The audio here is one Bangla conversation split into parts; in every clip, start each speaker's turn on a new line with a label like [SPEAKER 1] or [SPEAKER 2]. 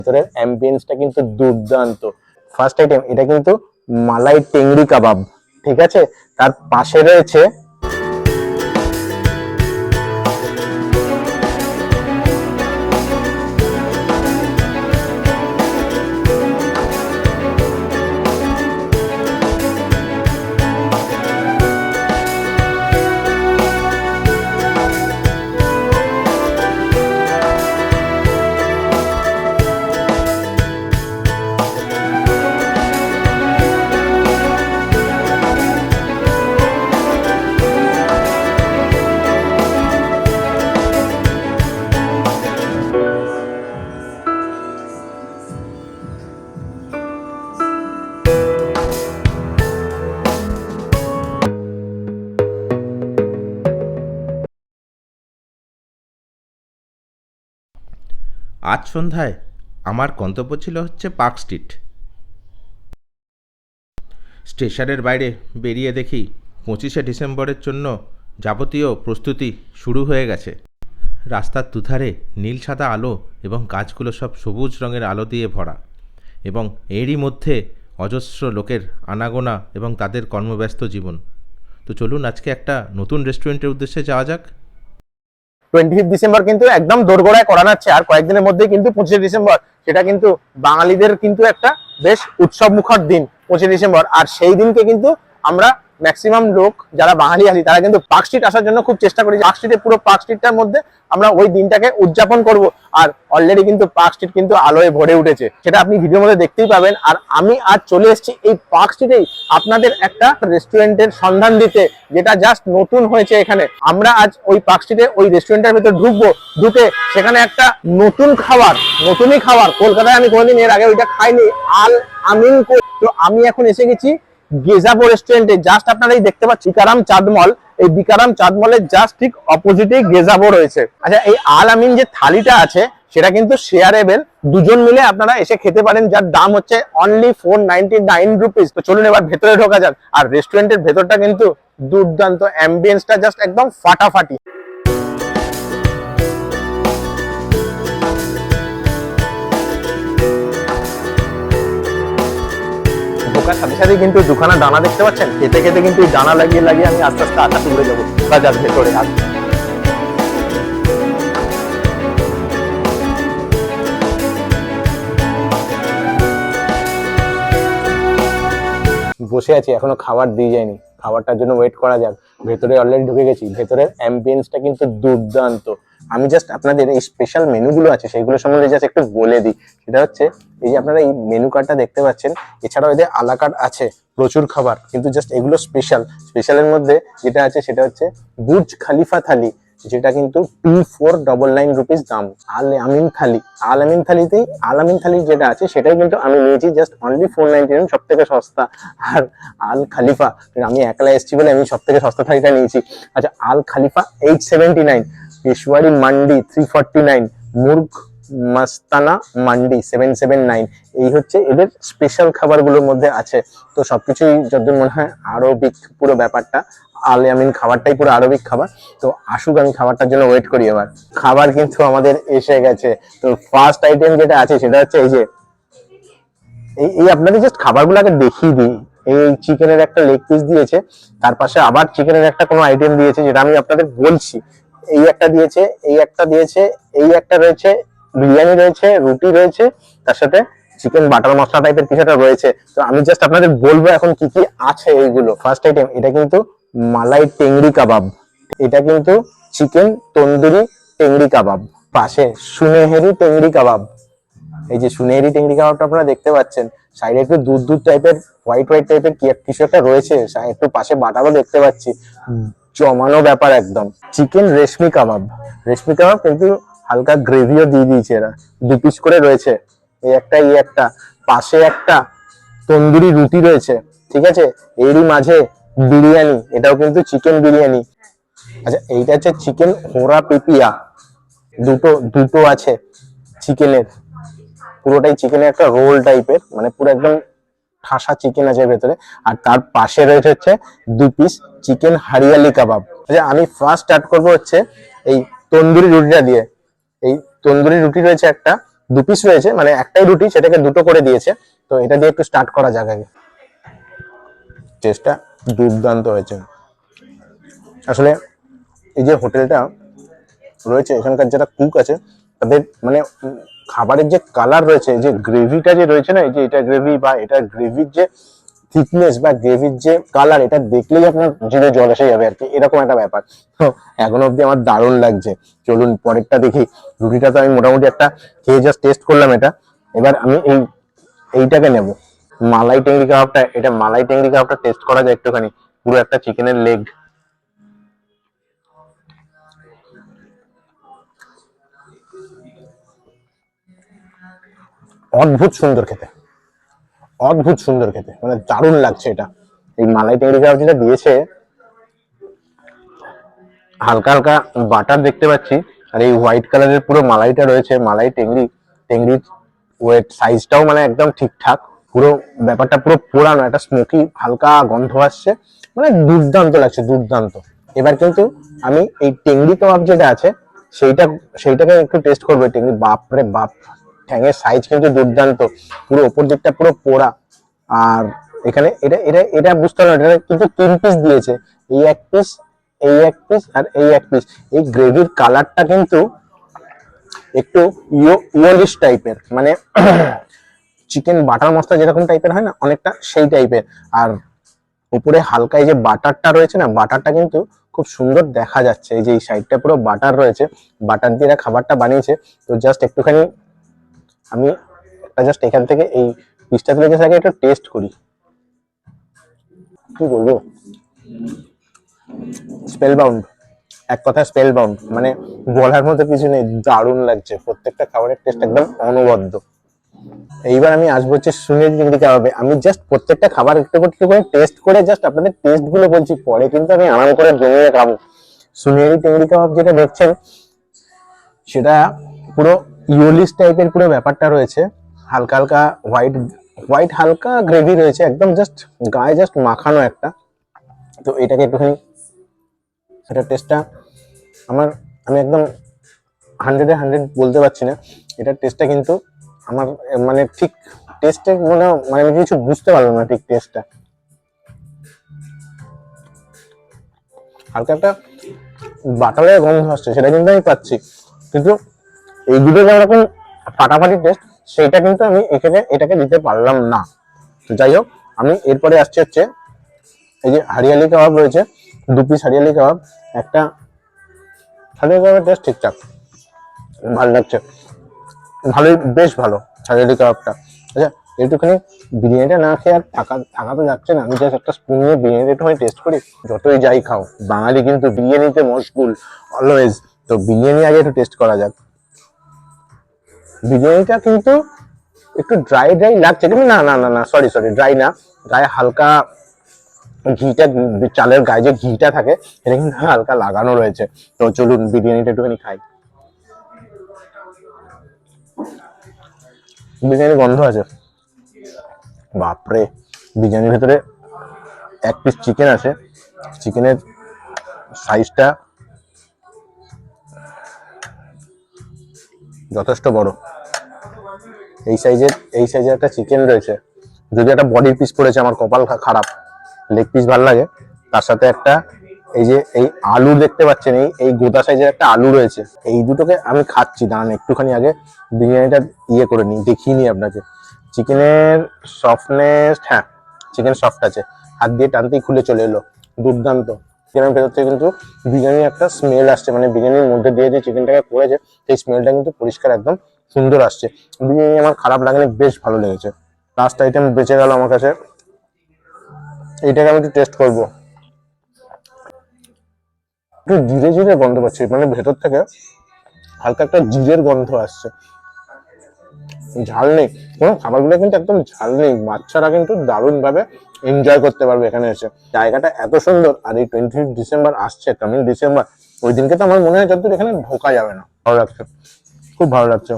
[SPEAKER 1] ভেতরের অ্যাম্বিয়েন্সটা কিন্তু দুর্দান্ত। ফার্স্ট আইটেম এটা কিন্তু মালাই টেংরি কাবাব, ঠিক আছে। তার পাশে রয়েছে
[SPEAKER 2] আজ সন্ধ্যায় আমার গন্তব্য ছিল পার্ক স্ট্রিট। স্টেশনের বাইরে বেরিয়ে দেখি 25শে ডিসেম্বরের জন্য যাবতীয় প্রস্তুতি শুরু হয়ে গেছে। রাস্তার দুধারে নীল সাদা আলো এবং গাছগুলো সব সবুজ রঙের আলো দিয়ে ভরা, এবং এরই মধ্যে অজস্র লোকের আনাগোনা এবং তাদের কর্মব্যস্ত জীবন। তো চলুন আজকে একটা নতুন রেস্টুরেন্টের উদ্দেশ্যে যাওয়া যাক।
[SPEAKER 1] 25 ডিসেম্বর কিন্তু একদম দোরগোড়ায় করা যাচ্ছে, আর কয়েকদিনের মধ্যেই কিন্তু 25শে ডিসেম্বর। সেটা কিন্তু বাঙালিদের কিন্তু একটা বেশ উৎসব মুখর দিন 25শে ডিসেম্বর। আর সেই দিনকে কিন্তু আমরা ম্যাক্সিমাম লোক যারা বাঙালি আছি তারা কিন্তু পার্ক স্ট্রিট আসার জন্য খুব চেষ্টা করি। পার্ক স্ট্রিটে পুরো পার্ক স্ট্রিটটার মধ্যে আমরা ওই দিনটাকে উদযাপন করব। আর অলরেডি কিন্তু পার্ক স্ট্রিট কিন্তু আলোয় ভরে উঠেছে, সেটা আপনি ভিডিওর মধ্যে দেখতেই পাবেন। আর আমি আজ চলে এসেছি এই পার্ক স্ট্রিটেই আপনাদের একটা রেস্টুরেন্টের সন্ধান দিতে, যেটা জাস্ট নতুন হয়েছে এখানে। আমরা আজ ওই পার্ক স্ট্রিটে ওই রেস্টুরেন্টের ভিতরে ঢুকবো, ঢুকে সেখানে একটা নতুনই খাবার, কলকাতায় আমি কোনোদিন এর আগে ওইটা খাইনি, আল আমিন। তো আমি এখন এসে গেছি গেজাবো রেস্টুরেন্টে। জাস্ট আপনারা এই দেখতে পাচ্ছেন বিকারাম চাঁদমল, এই বিকারাম চাঁদমলের জাস্ট ঠিক অপোজিটে গেজাবো রয়েছে। আচ্ছা, এই আল আমিন যে থালিটা আছে সেটা কিন্তু শেয়ারেবল, দুজন মিলে আপনারা এসে খেতে পারেন, যার দাম হচ্ছে অনলি 499 রুপিস। তো চলুন এবার ভেতরে ঢোকা যাক। আর রেস্টুরেন্টের ভেতরটা কিন্তু দুর্দান্ত, অ্যাম্বিয়েন্সটা জাস্ট একদম ফাটাফাটি। ঢোকার সাথে সাথে কিন্তু দুখানা দানা দেখতে পাচ্ছেন, খেতে খেতে কিন্তু এই দানা লাগিয়ে লাগিয়ে আমি আস্তে আস্তে আটা তুলে যাবো। যাক ভেতরে বসে আছি, এখনো খাবার দিয়ে যায়নি, খাবারটার জন্য ওয়েট করা যাক। ভেতরে অলরেডি ঢুকে গেছি, ভেতরের অ্যাম্বিয়েন্সটা কিন্তু দুর্দান্ত। আমি জাস্ট আপনাদের এই স্পেশাল মেনুগুলো আছে সেইগুলো সম্বন্ধে জাস্ট একটু বলে দিই। সেটা হচ্ছে এই যে আপনারা এই মেনু কার্ডটা দেখতে পাচ্ছেন, এছাড়াও এদের আলা কার্ড আছে প্রচুর খাবার, কিন্তু জাস্ট এগুলো স্পেশালের মধ্যে যেটা আছে সেটা হচ্ছে বুর্জ খালিফা থালি, যেটা কিন্তু 2499 রুপিস দাম। আল আমিন থালি যেটা আছে সেটাই কিন্তু আমি নিয়েছি জাস্ট অনলি 499, সব থেকে সস্তা। আর আল খালিফা আমি একলা এসেছি বলে আমি সব থেকে সস্তা থালিটা নিয়েছি। আচ্ছা, আল খালিফা 879, পেশওয়ারি মান্ডি 349, মুর্গ মাস্তানা মান্ডি 779। এই হচ্ছে এদের স্পেশাল খাবারগুলোর মধ্যে আছে। তো সবকিছুই যতদূর মনে হয় আরবিক পুরো ব্যাপারটা, আল আমিন খাবারটাই পুরো আরবিক খাবার। তো আসুক, আমি খাবারটার জন্য ওয়েট করি। এবার খাবার কিন্তু আমাদের এসে গেছে। তো ফার্স্ট আইটেম যেটা আছে সেটা হচ্ছে এই যে এই আপনাদের জাস্ট খাবারগুলো আগে দেখিয়ে দিই। এই চিকেনের একটা লেগ পিস দিয়েছে, তার পাশে আবার চিকেনের একটা কোনো আইটেম দিয়েছে যেটা আমি আপনাদের বলছি। এই একটা দিয়েছে, এই একটা দিয়েছে, এই একটা রয়েছে, বিরিয়ানি রয়েছে, রুটি রয়েছে, তার সাথে চিকেন বাটার মশলা টাইপের কিছুটা রয়েছে। তো আমি জাস্ট আপনাদের বলবো এখন কি কি আছে এইগুলো। ফার্স্ট আইটেম এটা কিন্তু মালাই টেংরি কাবাব, এটা কিন্তু চিকেন তন্দুরি টেংরি কাবাব, পাশে সুনেহেরি টেংরি কাবাব। এই যে সুনেহেরি টেংরি কাবাবটা আপনারা দেখতে পাচ্ছেন, সাইডে একটু দুধ টাইপের হোয়াইট টাইপের কিছু একটা রয়েছে, একটু পাশে বাটারও দেখতে পাচ্ছি, জমানো ব্যাপার একদম। চিকেন রেশমি কাবাব কিন্তু হালকা গ্রেভিও দিয়ে দিয়েছে এরা, 2 পিস করে রয়েছে, এই একটা পাশে একটা তন্দুরি রুটি রয়েছে, ঠিক আছে। এরই মাঝে বিরিয়ানি, এটাও কিন্তু চিকেন বিরিয়ানি। আচ্ছা, এইটা হচ্ছে চিকেন হোরা পিপিয়া, দুটো আছে চিকেনের, পুরোটাই চিকেনের একটা রোল টাইপের, মানে পুরো একদম ঠাসা চিকেন আছে ভেতরে। আর তার পাশে রয়েছে হচ্ছে 2 পিস চিকেন হারিয়ালি কাবাব। আচ্ছা, আমি ফার্স্ট স্টার্ট করবো হচ্ছে এই তন্দুরি রুটিটা দিয়ে। এই তন্দুরি রুটি রয়েছে একটা, দু পিস রয়েছে, মানে একটাই রুটি, সেটাকে দুটো করে দিয়েছে। তো এটা দিয়ে একটু স্টার্ট করা যাক আগে। টেস্টটা দুর্দান্ত হয়েছে আসলে। এই যে হোটেলটা রয়েছে, এখানকার যারা কুক আছে তাদের মানে খাবারের যে কালার রয়েছে, যে গ্রেভিটা যে রয়েছে না, এই যে এটা গ্রেভি বা এটা গ্রেভির যে থিকনেস বা গ্রেভির যে কালার, এটা দেখলেই আপনার জিভে জল এসে যাবে আর কি, এরকম একটা ব্যাপার। তো এখনো অব্দি আমার দারুণ লাগছে। চলুন পরেরটা দেখি। রুটিটা তো আমি মোটামুটি একটা খেয়ে জাস্ট টেস্ট করলাম এটা। এবার আমি এইটাকে নেব, মালাই টেংরি কাবাবটা। এটা মালাই টেংরি কাবাবটা টেস্ট করা যায় একটুখানি। পুরো একটা চিকেনের লেগ। অদ্ভুত সুন্দর খেতে, অদ্ভুত সুন্দর খেতে, মানে দারুণ লাগছে এটা। এই মালাই টেংরি কাবাব যেটা দিয়েছে, হালকা হালকা বাটার দেখতে পাচ্ছি, আর এই হোয়াইট কালারের পুরো মালাইটা রয়েছে। মালাই টেংরির ওয়েট সাইজটাও মানে একদম ঠিকঠাক। পুরো ব্যাপারটা পুরো পোড়ানো, একটা স্মোকি হালকা গন্ধ আসছে, মানে দুর্দান্ত লাগছে, দুর্দান্ত। এবার কিন্তু আমি এই টেংরি কাবাব যেটা আছে সেইটাকে একটু টেস্ট করবো। টেংরি, বাপরে বাপ, ঠ্যাঙের সাইজ কিন্তু দুর্দান্ত, পুরো ওপর দিকটা পুরো পোড়া। আর এখানে এটা এটা এটা বুঝতে পারলাম, এটা কিন্তু 3 পিস দিয়েছে, এই এক পিস, এই এক পিস, আর এই এক পিস। এই গ্রেভির কালারটা কিন্তু একটু ইয়েলিশ টাইপের, মানে চিকেন বাটার মশলা যেরকম টাইপের হয় না, অনেকটা সেই টাইপের। আর উপরে হালকা এই যে বাটারটা রয়েছে না, বাটারটা কিন্তু খুব সুন্দর দেখা যাচ্ছে। এই যে এই সাইডটা পুরো বাটার রয়েছে, বাটার দিয়ে খাবারটা বানিয়েছে। তো জাস্ট একটুখানি আমি জাস্ট এখান থেকে এই পিসটা তুলে আগে একটু টেস্ট করি। কি বলবো, স্পেল বাউন্ড, এক কথা স্পেল বাউন্ড, মানে বলার মতো কিছু নেই, দারুণ লাগছে। প্রত্যেকটা খাবারের টেস্ট একদম অনবদ্য। এইবার আমি আসবো হচ্ছে সুনেরি টেংরি কাবাবে। আমি জাস্ট প্রত্যেকটা খাবার একটু একটু করে টেস্ট করে জাস্ট আপনাদের টেস্ট গুলো বলছি, পরে কিন্তু আমি আরাম করে জমিয়ে খাবো। সুনেরি টেংরি কাবাব যেটা দেখছেন, সেটা পুরো ইয়োলিশ টাইপের পুরো ব্যাপারটা রয়েছে। হালকা হালকা হোয়াইট হোয়াইট হালকা গ্রেভি রয়েছে, একদম জাস্ট গায়ে জাস্ট মাখানো একটা। তো এটাকে একটুখানি, এটা টেস্টটা আমি একদম 100-এ 100 বলতে পারছি না। এটার টেস্টটা কিন্তু আমার মানে ঠিক টেস্টে মানে আমি কিছু বুঝতে পারলাম না ঠিক টেস্টটা। হালকা একটা বাটারের গন্ধ আসছে, সেটা কিন্তু আমি পাচ্ছি, কিন্তু এই দুটো যেরকম ফাটাফাটি টেস্ট, সেটা কিন্তু আমি এটাকে দিতে পারলাম না। তো যাই হোক, আমি এরপরে আসছি হচ্ছে এই যে হরিয়ালি কাবাব রয়েছে, 2 পিস হরিয়ালি কাবাব। একটা হরিয়ালি কাবাবের টেস্ট ঠিকঠাক, ভালো লাগছে, ভালোই, বেশ ভালো হরিয়ালি কাবাবটা। আচ্ছা, একটুখানি বিরিয়ানিটা না খেয়ে আর থাকা তো যাচ্ছে না। আমি জাস্ট একটা স্পুন নিয়ে বিরিয়ানিটা একটুখানি টেস্ট করি। যতই যাই খাও, বাঙালি কিন্তু বিরিয়ানিতে মশগুল অলওয়েজ। তো বিরিয়ানি আগে একটু টেস্ট করা যাক। বিরিয়ানিটা কিন্তু একটু ড্রাই লাগছে, কিন্তু না না না না, সরি ড্রাই না, গায়ে হালকা ঘিটা, চালের গায়ে যে ঘিটা থাকে, এটা কিন্তু হালকা লাগানো রয়েছে। তো চলুন বিরিয়ানিটা একটুখানি খাই। বিরিয়ানির গন্ধ আছে, বাপরে। বিরিয়ানির ভেতরে 1 পিস চিকেন আছে, চিকেনের সাইজটা যথেষ্ট বড়। এই সাইজের একটা চিকেন রয়েছে। যদি একটা বডির পিস পড়েছে, আমার কপাল খারাপ, লেগ পিস ভালো লাগে। তার সাথে একটা এই যে এই আলু দেখতে পাচ্ছেন, এই গোদা সাইজের একটা আলু রয়েছে। এই দুটোকে আমি খাচ্ছি, দাঁড়ান একটুখানি আগে বিরিয়ানিটা করে নিই, দেখিয়ে নিই আপনাকে। চিকেনের সফটনেস, হ্যাঁ চিকেন সফট আছে, হাত দিয়ে টানতেই খুলে চলে এলো, দুর্দান্ত। চিকেনের ভেতর থেকে কিন্তু বিরিয়ানির একটা স্মেল আসছে, মানে বিরিয়ানির মধ্যে দিয়ে যে চিকেনটাকে করেছে, সেই স্মেলটা কিন্তু পরিষ্কার একদম সুন্দর আসছে। বিরিয়ানি আমার খারাপ লাগেনি, বেশ ভালো লেগেছে। লাস্ট আইটেম বেঁচে গেল আমার কাছে, এইটাকে আমি একটু টেস্ট করবো। একটু জিরে গন্ধ পাচ্ছি, মানে ভেতর থেকে হালকা একটা জিরের গন্ধ আসছে। ঝাল নেই, কোনো খাবারগুলো কিন্তু একদম ঝাল নেই। বাচ্চারা কিন্তু দারুণ ভাবে এনজয় করতে পারবে এখানে এসে। জায়গাটা এত সুন্দর, আর এই 25 ডিসেম্বর আসছে, কামিং ডিসেম্বর, ওই দিনকে তো আমার মনে হয় যতদূর এখানে ঢোকা যাবে না। ভালো লাগছে, খুব ভালো লাগছে।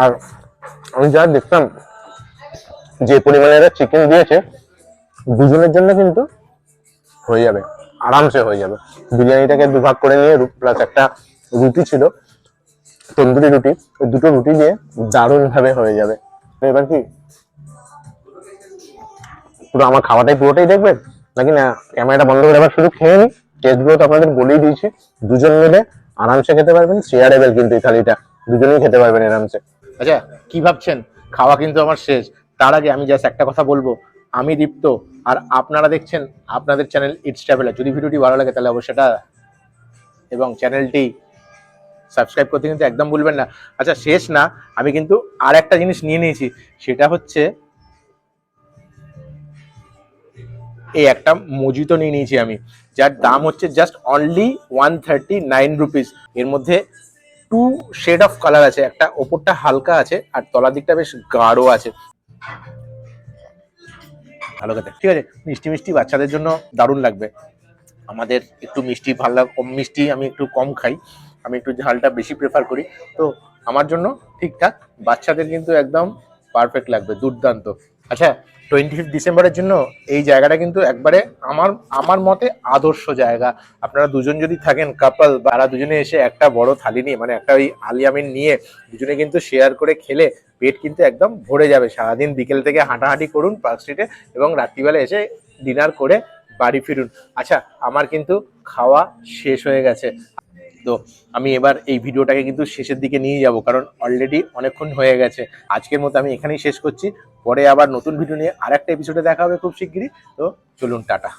[SPEAKER 1] আর আমি যা দেখতাম, যে পরিমাণে এরা চিকেন দিয়েছে, দুজনের জন্য কিন্তু হয়ে যাবে, আরামসে হয়ে যাবে। বিরিয়ানিটাকে দুভাগ করে নিয়ে প্লাস একটা রুটি ছিল, তন্দুরি রুটি, ওই দুটো রুটি দিয়ে দারুণ ভাবে হয়ে যাবে। এবার কি পুরো আমার খাওয়াটাই পুরোটাই দেখবেন নাকি না ক্যামেরাটা বন্ধ করে আবার শুধু খেয়ে নি? টেস্ট গুলো তো আপনাদের বলেই দিয়েছি, দুজন মিলে আরামসে খেতে পারবেন, শেয়ারেবল কিন্তু এই থালিটা দুজনেই খেতে পারবেন আরামসে। আচ্ছা, কি ভাবছেন? খাওয়া কিন্তু আমার শেষ। তার আগে আমি জাস্ট একটা কথা বলবো, আমি দীপ্ত আর আপনারা দেখছেন আপনাদের চ্যানেল ইটস ট্রাভেলার। যদি ভিডিওটি ভালো লাগে তাহলে অবশ্যই সেটা এবং চ্যানেলটি সাবস্ক্রাইব করতে কিন্তু একদম ভুলবেন না। আচ্ছা, শেষ না, আমি কিন্তু আর একটা জিনিস নিয়ে নিয়েছি, সেটা হচ্ছে এই একটা মজিতো নিয়ে নিয়েছি আমি, যার দাম হচ্ছে জাস্ট অনলি 139 রুপিস। এর মধ্যে 2 শেড অফ কালার আছে, একটা ওপরটা হালকা আছে আর তলার দিকটা বেশ গাঢ় আছে। ভালো কথা, ঠিক আছে, মিষ্টি মিষ্টি বাচ্চাদের জন্য দারুণ লাগবে। আমাদের একটু মিষ্টি ভালো লাগে, কম মিষ্টি আমি একটু কম খাই, আমি একটু ঝালটা বেশি প্রেফার করি, তো আমার জন্য ঠিকঠাক, বাচ্চাদের কিন্তু একদম পারফেক্ট লাগবে, দুর্দান্ত। আচ্ছা, 25 ডিসেম্বরের জন্য এই জায়গাটা কিন্তু একবারে আমার আমার মতে আদর্শ জায়গা। আপনারা দুজন যদি থাকেন কাপল, তারা দুজনে এসে একটা বড় থালি নিয়ে, মানে একটা ওই আলিয়ামিন নিয়ে দুজনে কিন্তু শেয়ার করে খেলে পেট কিন্তু একদম ভরে যাবে। সারাদিন বিকেল থেকে হাঁটাহাঁটি করুন পার্ক স্ট্রিটে এবং রাত্রিবেলা এসে ডিনার করে বাড়ি ফিরুন। আচ্ছা, আমার কিন্তু খাওয়া শেষ হয়ে গেছে, তো আমি এবার এই ভিডিওটাকে কিন্তু শেষের দিকে নিয়ে যাব, কারণ অলরেডি অনেকক্ষণ হয়ে গেছে। আজকের মতো আমি এখানেই শেষ করছি, পরে আবার নতুন ভিডিও নিয়ে আর একটা এপিসোডে দেখা হবে খুব শিগগিরই। তো চলুন, টাটা।